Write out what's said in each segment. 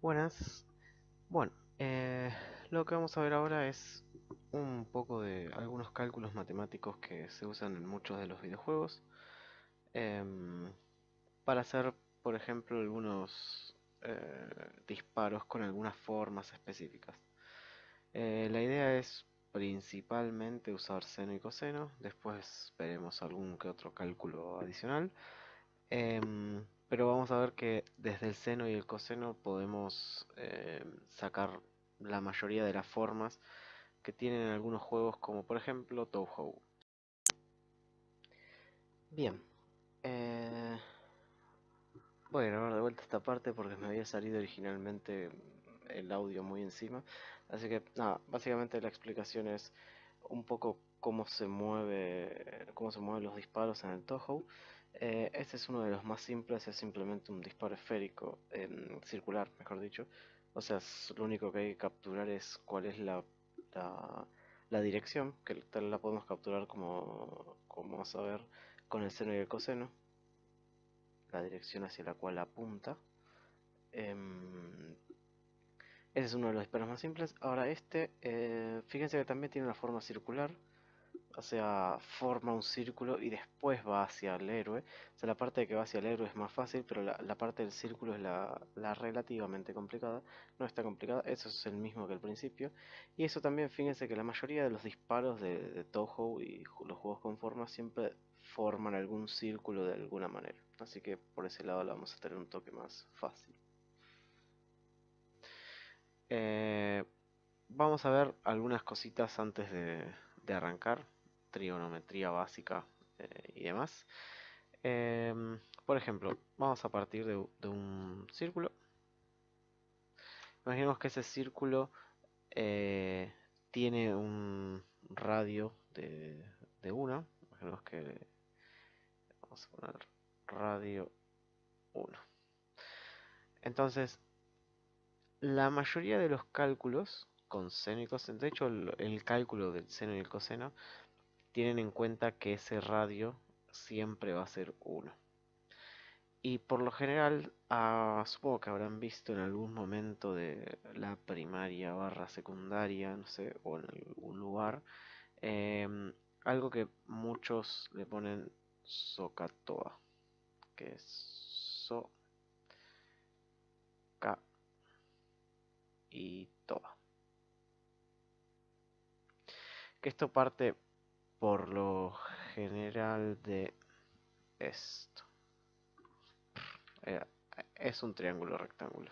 Buenas. Bueno, lo que vamos a ver ahora es un poco de algunos cálculos matemáticos que se usan en muchos de los videojuegos em, para hacer, por ejemplo, algunos disparos con algunas formas específicas. La idea es principalmente usar seno y coseno, después veremos algún que otro cálculo adicional. Pero vamos a ver que desde el seno y el coseno podemos sacar la mayoría de las formas que tienen algunos juegos, como por ejemplo Touhou. Bien, eh, voy a grabar de vuelta esta parte porque me había salido originalmente el audio muy encima. Así que nada, básicamente la explicación es un poco cómo se mueven los disparos en el Touhou. Este es uno de los más simples, es simplemente un disparo esférico, circular, mejor dicho. O sea, lo único que hay que capturar es cuál es la, la dirección, que tal la podemos capturar como vamos a ver con el seno y el coseno, la dirección hacia la cual apunta. Em, Ese es uno de los disparos más simples. Ahora fíjense que también tiene una forma circular. O sea, forma un círculo y después va hacia el héroe. O sea, la parte de que va hacia el héroe es más fácil, pero la parte del círculo es la relativamente complicada. No está complicada, eso es el mismo que el principio. Y eso también, fíjense que la mayoría de los disparos de Touhou y los juegos con forma siempre forman algún círculo de alguna manera. Así que por ese lado la vamos a tener un toque más fácil. Eh, Vamos a ver algunas cositas antes de arrancar. Trigonometría básica y demás. Por ejemplo, vamos a partir de un círculo. Imaginemos que ese círculo eh, tiene un radio de 1. Imaginemos que vamos a poner radio 1. Entonces, la mayoría de los cálculos con seno y coseno, de hecho el cálculo del seno y el coseno, tienen en cuenta que ese radio siempre va a ser 1. Y por lo general, supongo que habrán visto en algún momento de la primaria barra secundaria, no sé, o en algún lugar, em, algo que muchos le ponen SOHCAHTOA, que es so, ca y toa. Que esto parte por lo general de esto. Eh, es un triángulo rectángulo.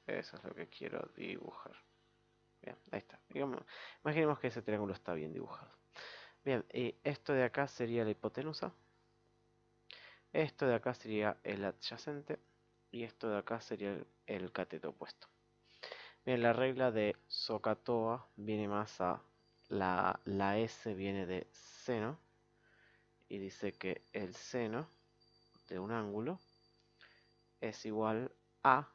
Eso es lo que quiero dibujar. Bien, ahí está. Imaginemos que ese triángulo está bien dibujado. Bien, y esto de acá sería la hipotenusa. Esto de acá sería el adyacente. Y esto de acá sería el cateto opuesto. Bien, la regla de SOHCAHTOA viene más a la S viene de seno. Y dice que el seno de un ángulo es igual a,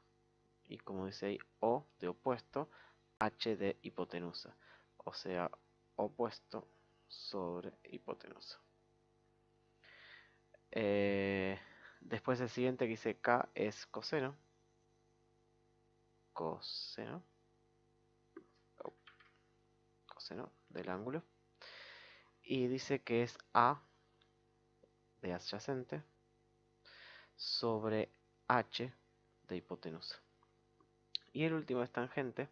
y como dice ahí, O de opuesto, H de hipotenusa. O sea, opuesto sobre hipotenusa. Después el siguiente que dice K es coseno. Coseno. Oh, coseno del ángulo. Y dice que es A de adyacente sobre H de hipotenusa. Y el último es tangente.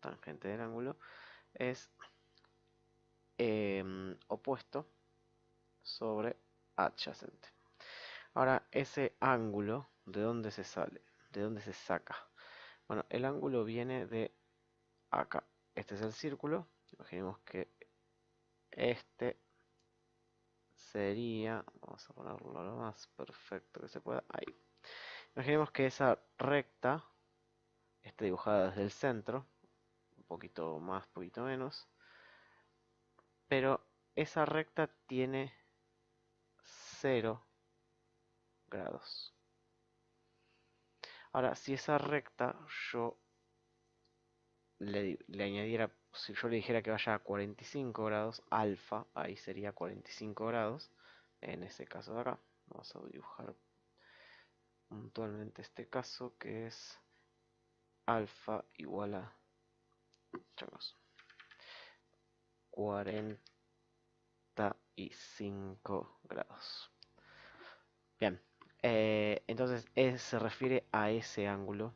Tangente del ángulo. Es opuesto sobre adyacente. Ahora, ese ángulo, ¿de dónde se sale? ¿De dónde se saca? Bueno, el ángulo viene de acá. Este es el círculo. Imaginemos que este sería, vamos a ponerlo lo más perfecto que se pueda, ahí. Imaginemos que esa recta está dibujada desde el centro, un poquito más, un poquito menos, pero esa recta tiene 0 grados. Ahora, si esa recta yo le añadiera, si yo le dijera que vaya a 45 grados, alfa, ahí sería 45 grados, en ese caso de acá, vamos a dibujar puntualmente este caso que es alfa igual a changos, 45 grados. Bien, entonces se refiere a ese ángulo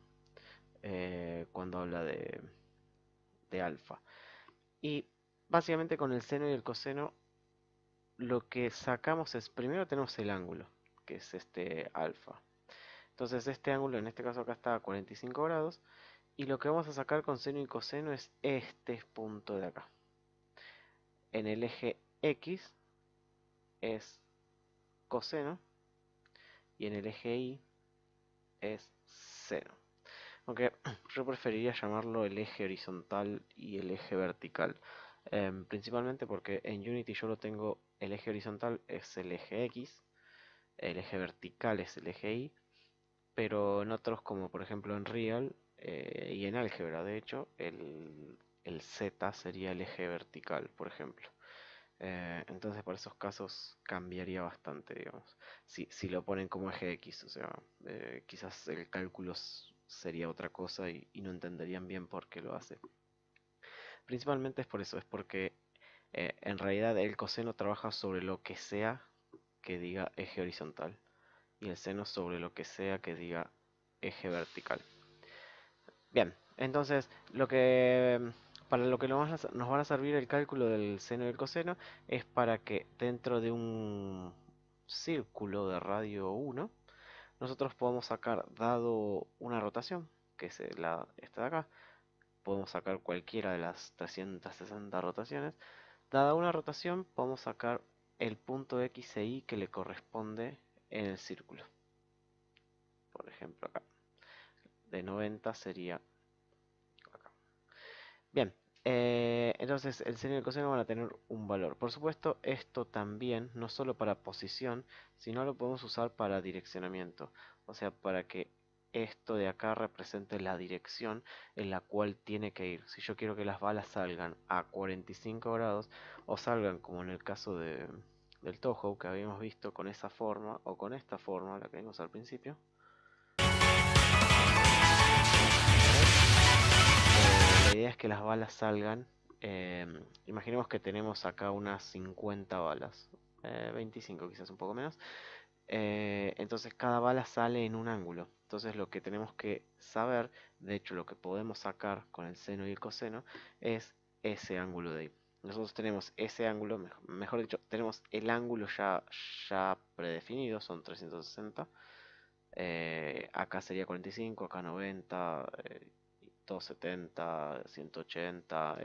cuando habla de alfa. Y básicamente con el seno y el coseno lo que sacamos es, primero tenemos el ángulo, que es este alfa. Entonces este ángulo, en este caso acá está a 45 grados, y lo que vamos a sacar con seno y coseno es este punto de acá. En el eje X es coseno y en el eje Y es seno. Aunque yo preferiría llamarlo el eje horizontal y el eje vertical. Principalmente porque en Unity yo lo tengo, el eje horizontal es el eje X, el eje vertical es el eje Y, pero en otros como por ejemplo en Real y en álgebra de hecho, el Z sería el eje vertical, por ejemplo. Entonces para esos casos cambiaría bastante, digamos. Si lo ponen como eje X, o sea, quizás el cálculo sería otra cosa y no entenderían bien por qué lo hace. Principalmente es por eso, es porque en realidad el coseno trabaja sobre lo que sea que diga eje horizontal y el seno sobre lo que sea que diga eje vertical. Bien, entonces para lo que nos van a servir el cálculo del seno y el coseno es para que dentro de un círculo de radio 1 nosotros podamos sacar, dado una rotación, que es esta de acá, podemos sacar cualquiera de las 360 rotaciones. Dada una rotación podemos sacar el punto X e Y que le corresponde en el círculo. Por ejemplo acá, de 90 sería acá. Bien, entonces el seno y el coseno van a tener un valor. Por supuesto, esto también, no solo para posición, sino lo podemos usar para direccionamiento. O sea, para que esto de acá represente la dirección en la cual tiene que ir. Si yo quiero que las balas salgan a 45 grados o salgan como en el caso del Toho que habíamos visto con esa forma o con esta forma, la que vimos al principio. La idea es que las balas salgan. Imaginemos que tenemos acá unas 50 balas, 25 quizás un poco menos. Entonces cada bala sale en un ángulo. Entonces lo que tenemos que saber, de hecho lo que podemos sacar con el seno y el coseno, es ese ángulo de ahí. Nosotros tenemos ese ángulo, mejor dicho, tenemos el ángulo ya predefinido, son 360. Acá sería 45, acá 90, 270, 180,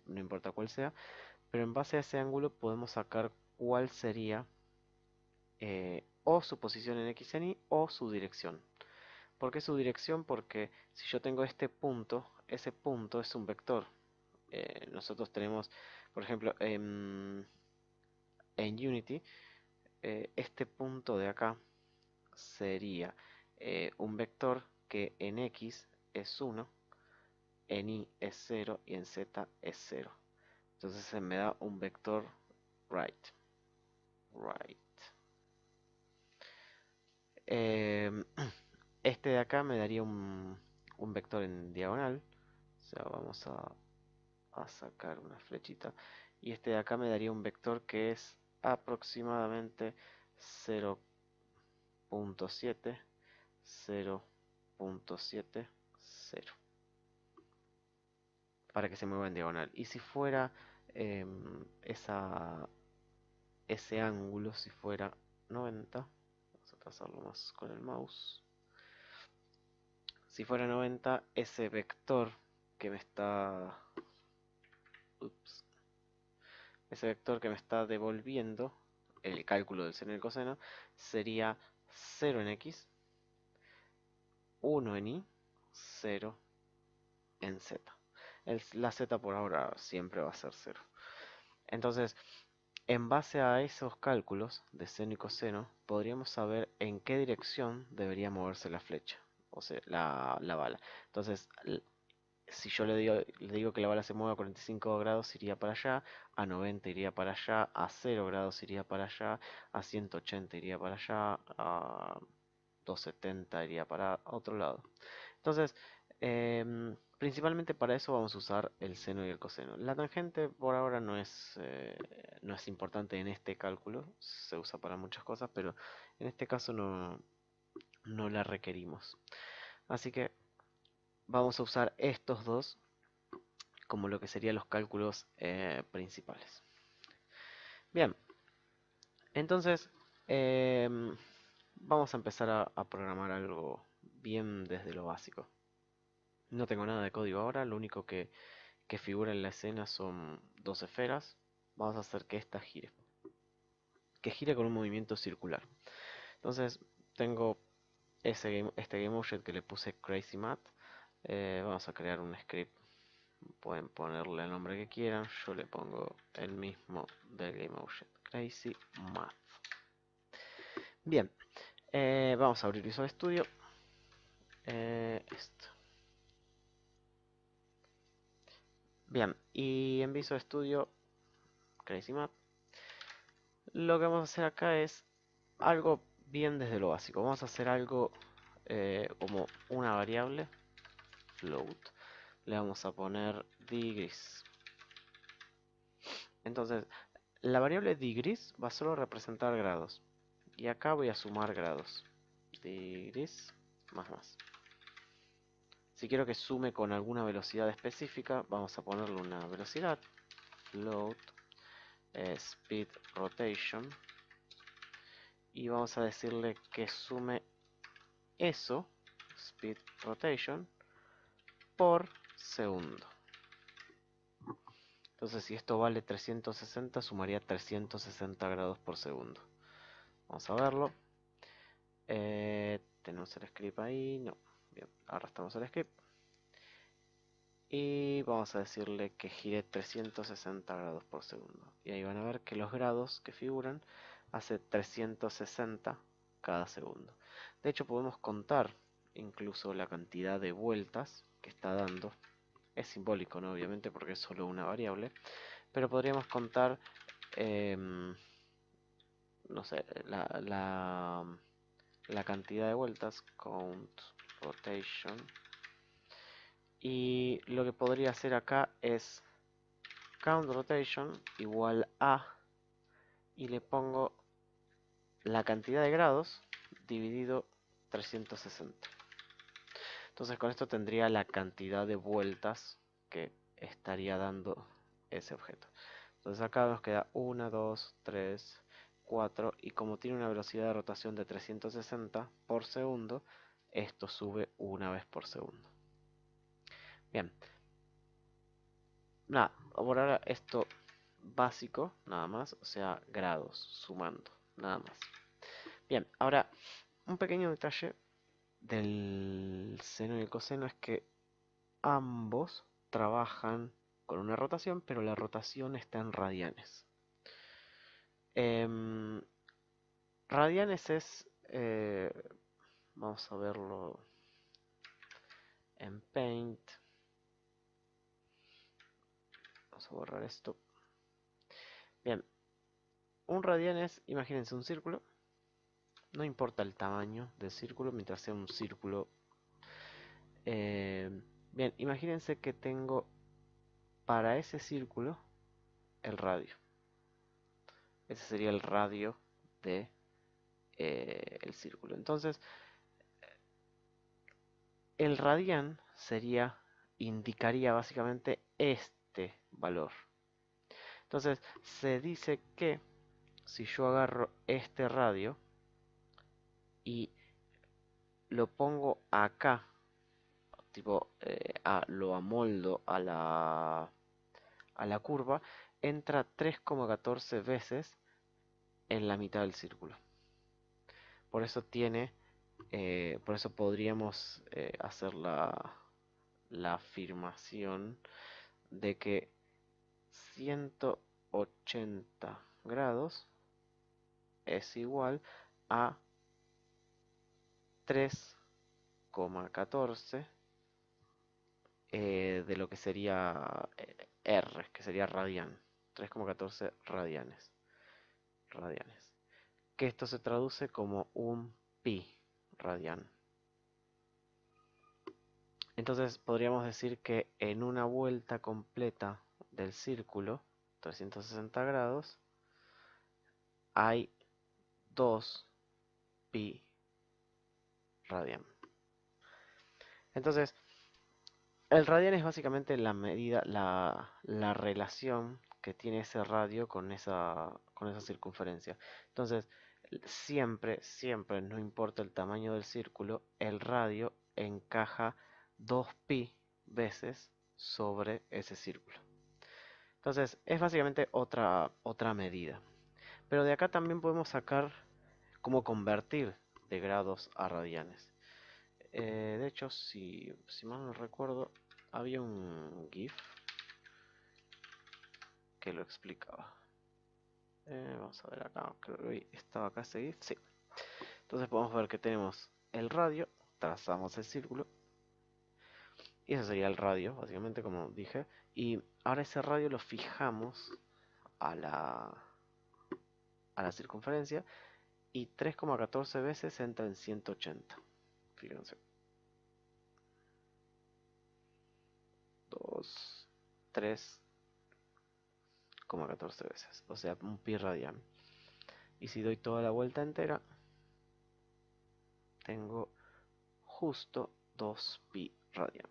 no importa cuál sea, pero en base a ese ángulo podemos sacar cuál sería o su posición en X en Y o su dirección. ¿Por qué su dirección? Porque si yo tengo este punto, ese punto es un vector. Nosotros tenemos, por ejemplo, en Unity, este punto de acá sería un vector que en X es 1, en Y es 0 y en Z es 0. Entonces se me da un vector right. Right. Este de acá me daría un vector en diagonal. O sea, vamos a sacar una flechita. Y este de acá me daría un vector que es aproximadamente 0.7, 0.7, 0. Para que se mueva en diagonal. Y si fuera ese ángulo, si fuera 90, vamos a trazarlo más con el mouse. Si fuera 90, ese vector que me está... Ups, ese vector que me está devolviendo el cálculo del seno y el coseno sería 0 en X, 1 en Y, 0 en Z. La Z por ahora siempre va a ser 0. Entonces, en base a esos cálculos de seno y coseno, podríamos saber en qué dirección debería moverse la flecha, o sea, la bala. Entonces, si yo le digo que la bala se mueve a 45 grados, iría para allá, a 90 iría para allá, a 0 grados iría para allá, a 180 iría para allá, a 270 iría para otro lado. Entonces, Principalmente para eso vamos a usar el seno y el coseno. La tangente por ahora no es importante en este cálculo, se usa para muchas cosas, pero en este caso no la requerimos. Así que vamos a usar estos dos como lo que serían los cálculos principales. Bien, entonces vamos a empezar a programar algo bien desde lo básico. No tengo nada de código ahora, lo único que figura en la escena son dos esferas. Vamos a hacer que esta gire, que gire con un movimiento circular. Entonces tengo este GameObject que le puse CrazyMath. Vamos a crear un script. Pueden ponerle el nombre que quieran. Yo le pongo el mismo del GameObject, CrazyMath. Bien, vamos a abrir Visual Studio. Esto. Bien, y en Visual Studio, CrazyMath, lo que vamos a hacer acá es algo bien desde lo básico. Vamos a hacer algo como una variable, float. Le vamos a poner degrees. Entonces, la variable degrees va a solo representar grados. Y acá voy a sumar grados. Degrees más. Si quiero que sume con alguna velocidad específica, vamos a ponerle una velocidad. Float speed rotation. Y vamos a decirle que sume eso, speed rotation, por segundo. Entonces, si esto vale 360, sumaría 360 grados por segundo. Vamos a verlo. Tenemos el script ahí. No. Bien, arrastramos el script. Y vamos a decirle que gire 360 grados por segundo. Y ahí van a ver que los grados que figuran hace 360 cada segundo. De hecho, podemos contar incluso la cantidad de vueltas que está dando. Es simbólico, ¿no? Obviamente, porque es solo una variable. Pero podríamos contar, no sé, la cantidad de vueltas, count rotation. Y lo que podría hacer acá es count rotation igual a, y le pongo la cantidad de grados dividido 360. Entonces con esto tendría la cantidad de vueltas que estaría dando ese objeto. Entonces acá nos queda 1, 2, 3, 4, y como tiene una velocidad de rotación de 360 por segundo, esto sube una vez por segundo. Bien. Nada, por ahora esto básico, nada más, o sea, grados, sumando, nada más. Bien, ahora, un pequeño detalle del seno y el coseno es que ambos trabajan con una rotación, pero la rotación está en radianes. Em, Radianes es, vamos a verlo en Paint. Vamos a borrar esto. Bien, un radian es, imagínense un círculo. No importa el tamaño del círculo mientras sea un círculo. Bien, imagínense que tengo para ese círculo el radio. Ese sería el radio de el círculo. Entonces, el radian indicaría básicamente este valor. Entonces, se dice que si yo agarro este radio y lo pongo acá, tipo lo amoldo a la curva, entra 3,14 veces en la mitad del círculo. Por eso por eso podríamos hacer la afirmación de que 180 grados es igual a 3,14 de lo que sería R, que sería radian. 3,14 radianes. Que esto se traduce como un pi radian. Entonces podríamos decir que en una vuelta completa del círculo, 360 grados, hay 2 pi radian. Entonces, el radian es básicamente la medida, la relación que tiene ese radio con esa circunferencia. Entonces, siempre, no importa el tamaño del círculo, el radio encaja 2pi veces sobre ese círculo. Entonces, es básicamente otra medida. Pero de acá también podemos sacar cómo convertir de grados a radianes. De hecho, si mal no recuerdo, había un GIF que lo explicaba. Vamos a ver acá, creo que estaba acá ese GIF, sí. Entonces podemos ver que tenemos el radio, trazamos el círculo, y ese sería el radio, básicamente como dije. Y ahora ese radio lo fijamos a la circunferencia, y 3,14 veces entra en 180. Fíjense. 2, 3,14 veces. O sea, un pi radian. Y si doy toda la vuelta entera, tengo justo 2 pi radian.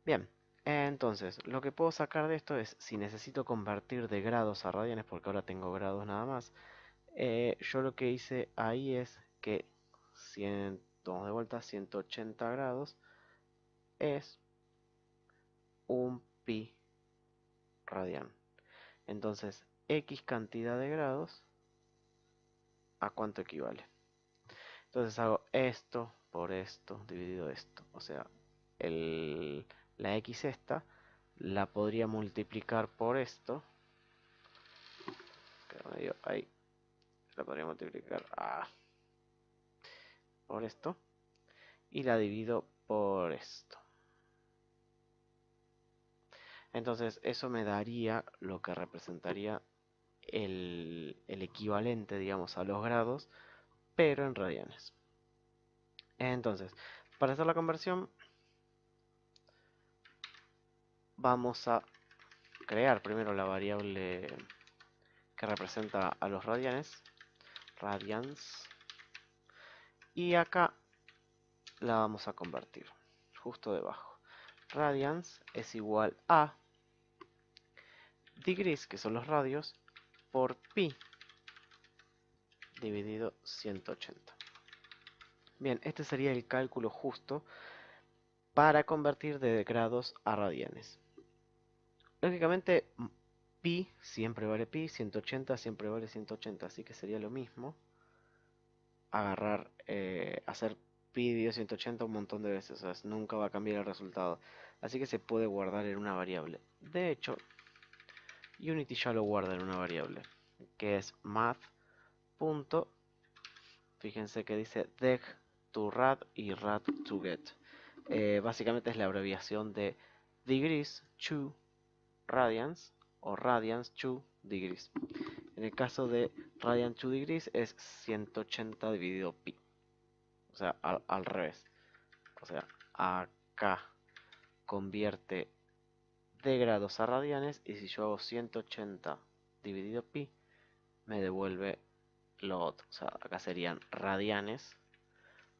Bien, entonces lo que puedo sacar de esto es, si necesito convertir de grados a radianes, porque ahora tengo grados nada más, yo lo que hice ahí es que, tomamos de vuelta 180 grados, es un pi radian. Entonces, X cantidad de grados, ¿a cuánto equivale? Entonces hago esto por esto dividido esto. O sea, la X esta la podría multiplicar por esto. Ahí. La podría multiplicar por esto. Y la divido por esto. Entonces eso me daría lo que representaría el equivalente, digamos, a los grados, pero en radianes. Entonces, para hacer la conversión, vamos a crear primero la variable que representa a los radianes, radians, y acá la vamos a convertir, justo debajo. Radians es igual a degrees, que son los radios, por pi dividido 180. Bien, este sería el cálculo justo para convertir de grados a radianes. Lógicamente, pi siempre vale pi, 180 siempre vale 180, así que sería lo mismo hacer pi dividido 180 un montón de veces, o sea, nunca va a cambiar el resultado, así que se puede guardar en una variable. De hecho, Unity ya lo guarda en una variable, que es math. Fíjense que dice deg to rad y rad to get. Básicamente es la abreviación de degrees to radians o radians to degrees. En el caso de radian to degrees es 180 dividido pi. O sea, al revés. O sea, acá convierte de grados a radianes, y si yo hago 180 dividido pi, me devuelve lo otro. O sea, acá serían radianes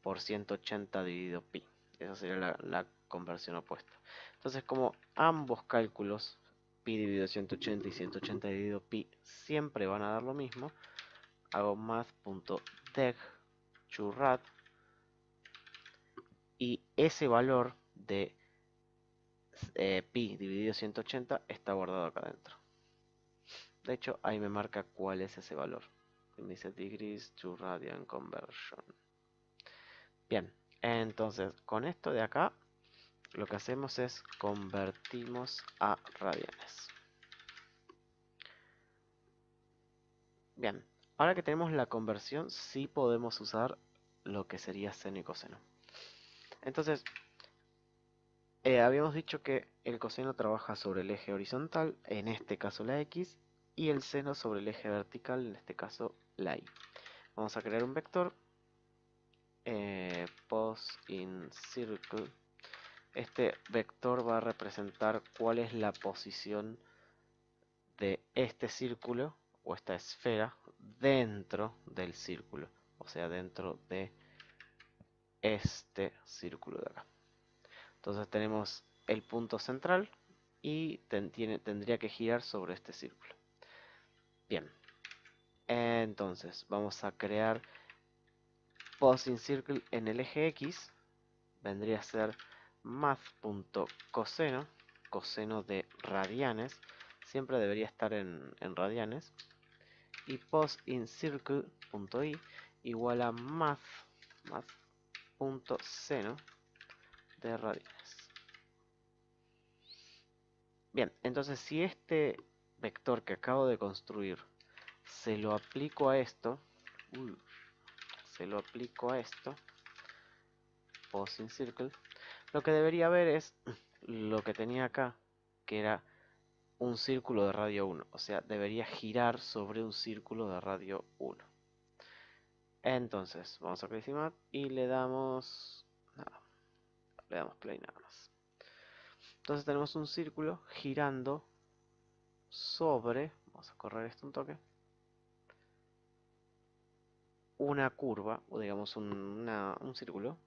por 180 dividido pi. Esa sería la conversión opuesta. Entonces, como ambos cálculos, pi dividido 180 y 180 dividido pi, siempre van a dar lo mismo, hago math.deg to rad, y ese valor de pi dividido 180 está guardado acá adentro. De hecho, ahí me marca cuál es ese valor. Me dice degrees to radian conversion. Bien, entonces con esto de acá, lo que hacemos es convertimos a radianes. Bien, ahora que tenemos la conversión, sí podemos usar lo que sería seno y coseno. Entonces, habíamos dicho que el coseno trabaja sobre el eje horizontal, en este caso la X, y el seno sobre el eje vertical, en este caso la Y. Vamos a crear un vector, pos posInCircle. Este vector va a representar cuál es la posición de este círculo o esta esfera dentro del círculo, o sea, dentro de este círculo de acá. Entonces tenemos el punto central y tendría que girar sobre este círculo. Bien, entonces vamos a crear posInCircle en el eje X. Vendría a ser math.coseno, coseno de radianes, siempre debería estar en radianes, y posInCircle.i igual a math.seno de radianes. Bien, entonces si este vector que acabo de construir se lo aplico a esto, posInCircle, lo que debería ver es lo que tenía acá, que era un círculo de radio 1, o sea, debería girar sobre un círculo de radio 1. Entonces, vamos a Crazy Math y le damos play nada más. Entonces tenemos un círculo girando sobre, vamos a correr esto un toque, una curva, o digamos un círculo,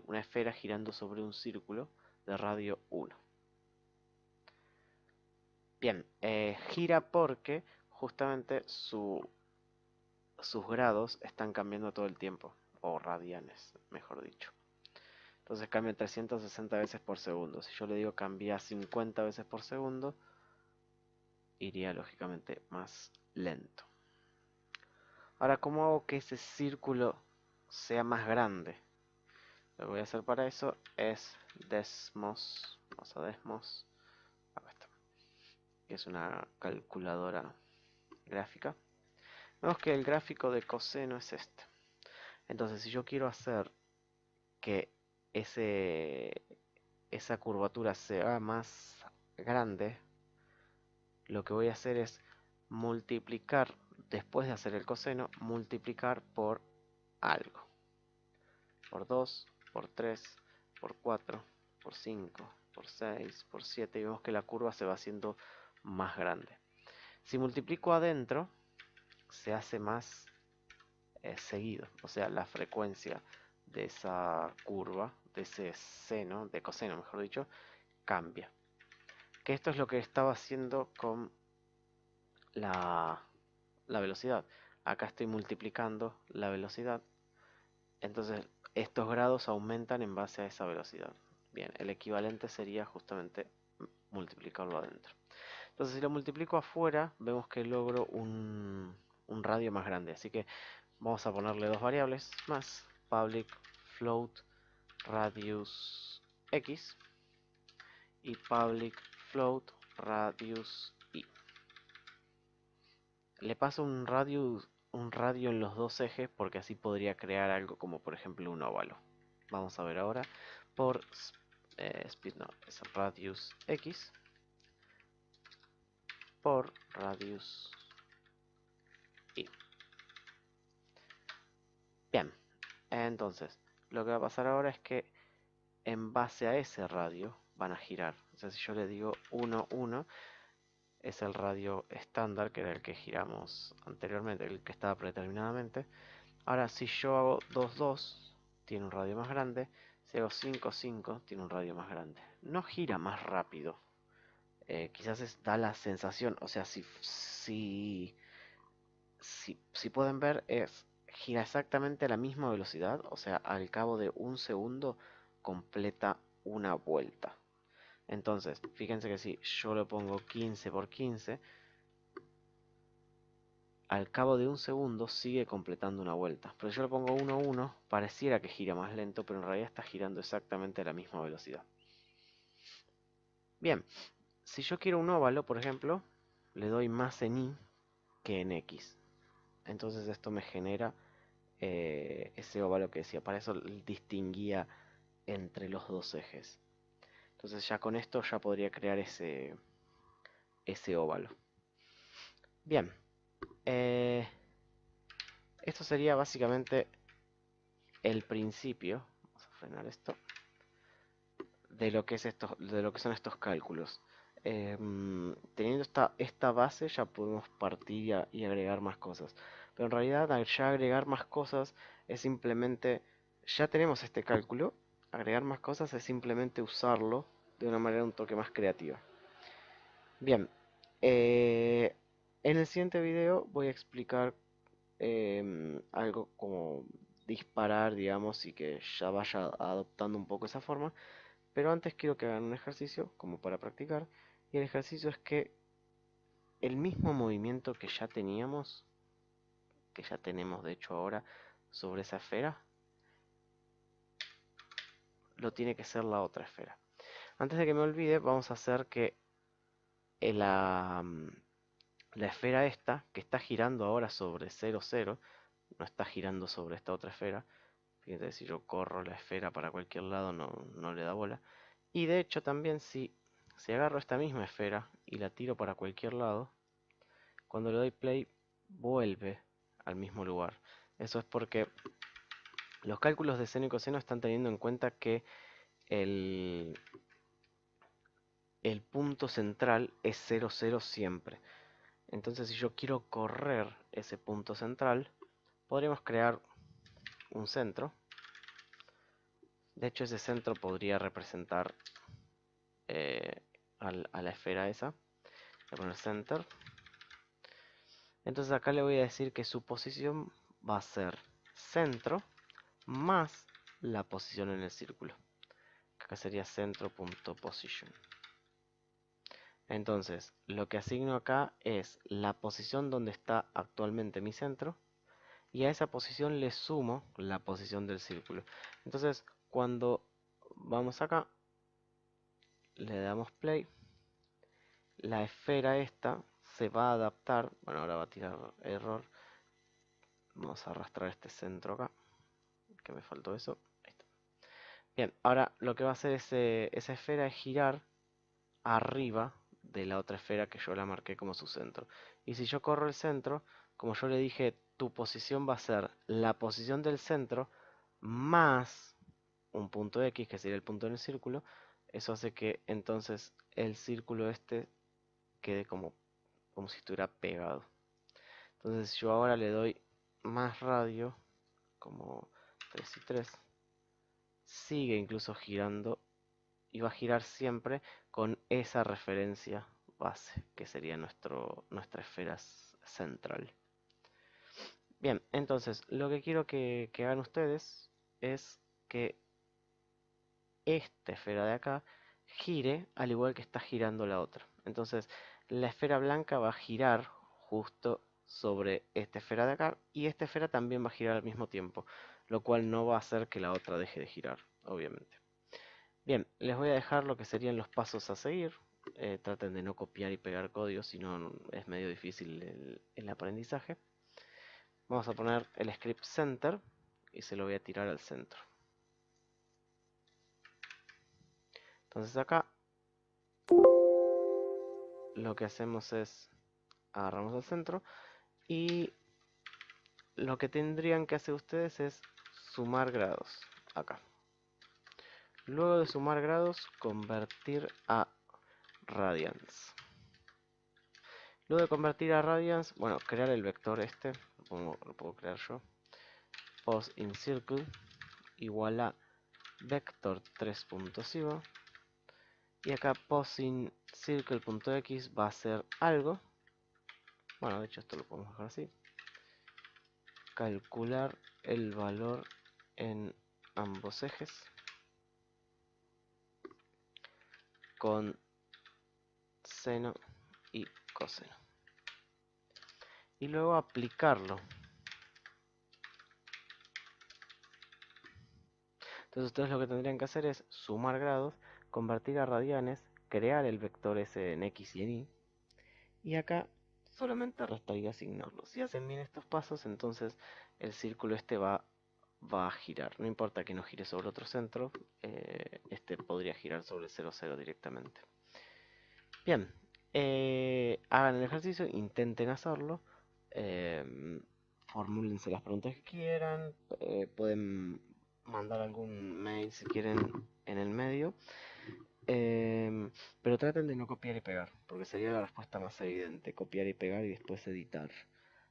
una esfera girando sobre un círculo de radio 1. Bien, gira porque justamente sus grados están cambiando todo el tiempo, o radianes, mejor dicho. Entonces cambia 360 veces por segundo. Si yo le digo cambia 50 veces por segundo, iría lógicamente más lento. Ahora, ¿cómo hago que ese círculo sea más grande? Lo que voy a hacer para eso es Desmos. Vamos a Desmos. Acá está. Que es una calculadora gráfica. Vemos que el gráfico de coseno es este. Entonces, si yo quiero hacer que esa curvatura sea más grande, lo que voy a hacer es multiplicar, después de hacer el coseno, multiplicar por algo. Por 2, por 3, por 4, por 5, por 6, por 7. Y vemos que la curva se va haciendo más grande. Si multiplico adentro, se hace más seguido. O sea, la frecuencia de esa curva, de ese seno, de coseno mejor dicho, cambia. Que esto es lo que estaba haciendo con la velocidad. Acá estoy multiplicando la velocidad. Entonces estos grados aumentan en base a esa velocidad. Bien, el equivalente sería justamente multiplicarlo adentro. Entonces si lo multiplico afuera, vemos que logro un radio más grande. Así que vamos a ponerle dos variables más. Public float radius x y public float radius y. Le paso un radio en los dos ejes porque así podría crear algo como por ejemplo un óvalo. Vamos a ver ahora por speed, no, es radius x por radius y. Bien, entonces lo que va a pasar ahora es que en base a ese radio van a girar. O sea, si yo le digo 1, 1, es el radio estándar, que era el que giramos anteriormente, el que estaba predeterminadamente. Ahora, si yo hago 2, 2, tiene un radio más grande. Si hago 5, 5, tiene un radio más grande. No gira más rápido. Quizás da la sensación, o sea, si pueden ver, gira exactamente a la misma velocidad. O sea, al cabo de un segundo completa una vuelta. Entonces, fíjense que si yo le pongo 15 por 15, al cabo de un segundo sigue completando una vuelta. Pero si yo le pongo 1, 1, pareciera que gira más lento, pero en realidad está girando exactamente a la misma velocidad. Bien, si yo quiero un óvalo, por ejemplo, le doy más en y que en x. Entonces esto me genera ese óvalo que decía. Para eso distinguía entre los dos ejes. Entonces ya con esto ya podría crear ese óvalo. Bien, esto sería básicamente el principio. Vamos frenar esto, de lo que son estos cálculos. Teniendo esta base ya podemos partir y agregar más cosas. Pero en realidad ya agregar más cosas es simplemente, ya tenemos este cálculo, agregar más cosas es simplemente usarlo de una manera un toque más creativa. Bien, en el siguiente video voy a explicar algo como disparar, digamos, y que ya vaya adoptando un poco esa forma. Pero antes quiero que hagan un ejercicio como para practicar. Y el ejercicio es que el mismo movimiento que ya teníamos, que ya tenemos de hecho ahora sobre esa esfera, lo tiene que ser la otra esfera. Antes de que me olvide, vamos a hacer que la esfera esta, que está girando ahora sobre 0, 0, no está girando sobre esta otra esfera. Fíjense, si yo corro la esfera para cualquier lado no le da bola. Y de hecho también si agarro esta misma esfera y la tiro para cualquier lado, cuando le doy play vuelve al mismo lugar. Eso es porque los cálculos de seno y coseno están teniendo en cuenta que el, el punto central es 0, 0 siempre. Entonces si yo quiero correr ese punto central, podríamos crear un centro. De hecho ese centro podría representar a la esfera esa. Voy a poner center. Entonces acá le voy a decir que su posición va a ser centro más la posición en el círculo. Acá sería centro.position. Entonces, lo que asigno acá es la posición donde está actualmente mi centro. Y a esa posición le sumo la posición del círculo. Entonces, cuando vamos acá, le damos play. La esfera esta se va a adaptar. Bueno, ahora va a tirar error. Vamos a arrastrar este centro acá. Que me faltó eso. Ahí está. Bien, ahora lo que va a hacer esa esfera es girar arriba de la otra esfera que yo la marqué como su centro. Y si yo corro el centro, como yo le dije, tu posición va a ser la posición del centro más un punto X, que sería el punto en el círculo. Eso hace que entonces el círculo este quede como si estuviera pegado. Entonces yo ahora le doy más radio, como 3 y 3. Sigue incluso girando y va a girar siempre con esa referencia base, que sería nuestra esfera central. Bien, entonces lo que quiero que hagan ustedes es que esta esfera de acá gire al igual que está girando la otra. Entonces la esfera blanca va a girar justo sobre esta esfera de acá y esta esfera también va a girar al mismo tiempo, lo cual no va a hacer que la otra deje de girar, obviamente. Bien, les voy a dejar lo que serían los pasos a seguir. Traten de no copiar y pegar código, si no es medio difícil el aprendizaje. Vamos a poner el script center y se lo voy a tirar al centro. Entonces acá lo que hacemos es agarramos el centro y lo que tendrían que hacer ustedes es sumar grados acá. Luego de sumar grados, convertir a radians. Luego de convertir a radians, bueno, crear el vector este, lo puedo crear yo. Pos in circle igual a vector 3.0 y acá pos in circle.x va a ser algo. Bueno, de hecho esto lo podemos dejar así. Calcular el valor en ambos ejes con seno y coseno. Y luego aplicarlo. Entonces ustedes lo que tendrían que hacer es sumar grados, convertir a radianes, crear el vector S en X y en Y. Y acá solamente restar y asignarlo. Si hacen bien estos pasos, entonces el círculo este va a girar. No importa que no gire sobre otro centro, este podría girar sobre 0, 0 directamente. Bien, hagan el ejercicio, intenten hacerlo. Formúlense las preguntas que quieran. Pueden mandar algún mail si quieren en el medio. Pero traten de no copiar y pegar, porque sería la respuesta más evidente, copiar y pegar y después editar.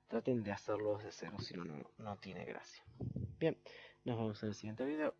Traten de hacerlo desde cero, si no, no tiene gracia. Bien, nos vemos en el siguiente video.